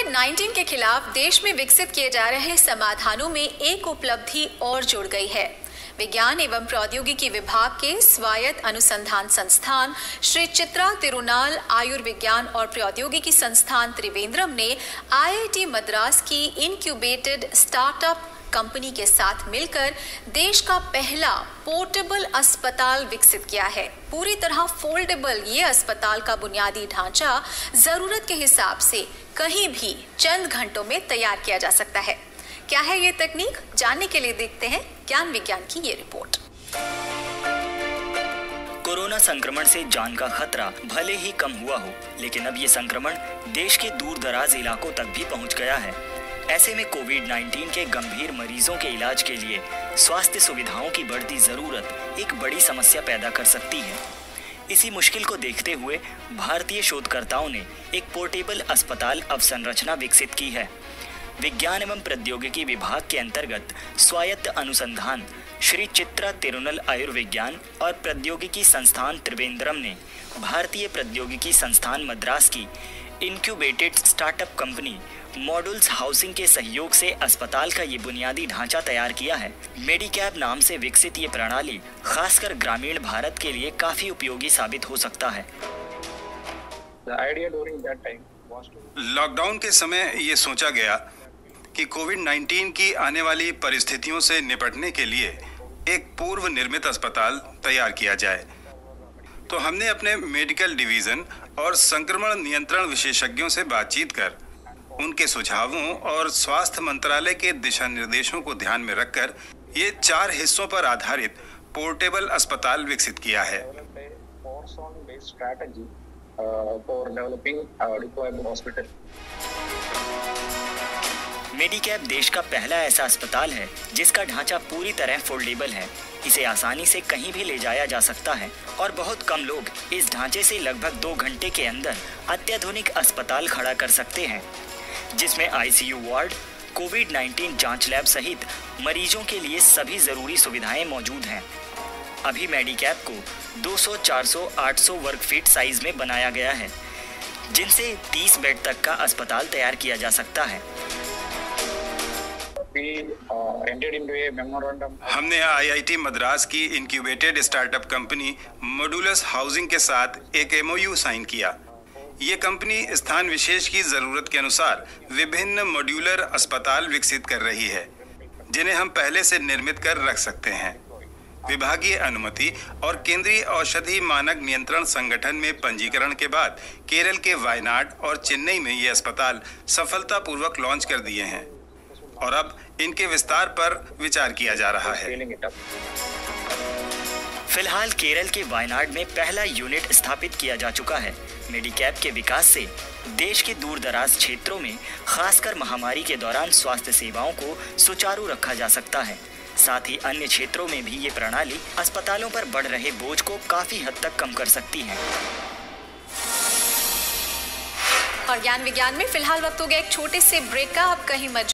कोविड-19 के खिलाफ देश में विकसित किए जा रहे समाधानों में एक उपलब्धि और जुड़ गई है। विज्ञान एवं प्रौद्योगिकी विभाग के स्वायत्त अनुसंधान संस्थान श्री चित्रा तिरुनाल आयुर्विज्ञान और प्रौद्योगिकी संस्थान त्रिवेंद्रम ने आईआईटी मद्रास की इनक्यूबेटेड स्टार्टअप कंपनी के साथ मिलकर देश का पहला पोर्टेबल अस्पताल विकसित किया है। पूरी तरह फोल्डेबल ये अस्पताल का बुनियादी ढांचा जरूरत के हिसाब से कहीं भी चंद घंटों में तैयार किया जा सकता है। क्या है ये तकनीक, जानने के लिए देखते हैं ज्ञान विज्ञान की ये रिपोर्ट। कोरोना संक्रमण से जान का खतरा भले ही कम हुआ हो, लेकिन अब ये संक्रमण देश के दूर दराज इलाकों तक भी पहुंच गया है। ऐसे में कोविड-19 के गंभीर मरीजों के इलाज के लिए स्वास्थ्य सुविधाओं की बढ़ती जरूरत एक बड़ी समस्या पैदा कर सकती है। इसी मुश्किल को देखते हुए भारतीय शोधकर्ताओं ने एक पोर्टेबल अस्पताल अवसंरचना विकसित की है। विज्ञान एवं प्रौद्योगिकी विभाग के अंतर्गत स्वायत्त अनुसंधान श्री चित्रा तिरुनल आयुर्विज्ञान और प्रौद्योगिकी संस्थान त्रिवेंद्रम ने भारतीय प्रौद्योगिकी संस्थान मद्रास की incubated startup company modules housing के सहयोग से अस्पताल का ये बुनियादी ढांचा तैयार किया है। मेडिकैब नाम से विकसित ये प्रणाली खासकर ग्रामीण भारत के लिए काफी उपयोगी साबित हो सकता है। लॉकडाउन के समय ये सोचा गया कि कोविड-19 की आने वाली परिस्थितियों से निपटने के लिए एक पूर्व निर्मित अस्पताल तैयार किया जाए। तो हमने अपने मेडिकल डिवीजन और संक्रमण नियंत्रण विशेषज्ञों से बातचीत कर उनके सुझावों और स्वास्थ्य मंत्रालय के दिशा निर्देशों को ध्यान में रखकर ये 4 हिस्सों पर आधारित पोर्टेबल अस्पताल विकसित किया है। मेडिकैब देश का पहला ऐसा अस्पताल है जिसका ढांचा पूरी तरह फोल्डेबल है। इसे आसानी से कहीं भी ले जाया जा सकता है और बहुत कम लोग इस ढांचे से लगभग 2 घंटे के अंदर अत्याधुनिक अस्पताल खड़ा कर सकते हैं, जिसमें आईसीयू वार्ड, कोविड-19 जांच लैब सहित मरीजों के लिए सभी जरूरी सुविधाएं मौजूद हैं। अभी मेडिकैब को 200, 400, 800 वर्ग फीट साइज में बनाया गया है, जिनसे 30 बेड तक का अस्पताल तैयार किया जा सकता है। हमने आईआईटी मद्रास की incubated startup company modulus housing के साथ एक एमओयू साइन किया। ये कंपनी स्थान विशेष की जरूरत के अनुसार विभिन्न मॉड्यूलर अस्पताल विकसित कर रही है, जिन्हें हम पहले से निर्मित कर रख सकते हैं। विभागीय अनुमति और केंद्रीय औषधि मानक नियंत्रण संगठन में पंजीकरण के बाद केरल के वायनाड और चेन्नई में ये अस्पताल सफलतापूर्वक लॉन्च कर दिए हैं और अब इनके विस्तार पर विचार किया जा रहा है। फिलहाल केरल के वायनाड में पहला यूनिट स्थापित किया जा चुका है। मेडिकैब के विकास से देश के दूर दराज क्षेत्रों में खासकर महामारी के दौरान स्वास्थ्य सेवाओं को सुचारू रखा जा सकता है। साथ ही अन्य क्षेत्रों में भी ये प्रणाली अस्पतालों पर बढ़ रहे बोझ को काफी हद तक कम कर सकती है। और ज्ञान विज्ञान में फिलहाल वक्त हो गया एक छोटे से ब्रेक का। अब कहीं मत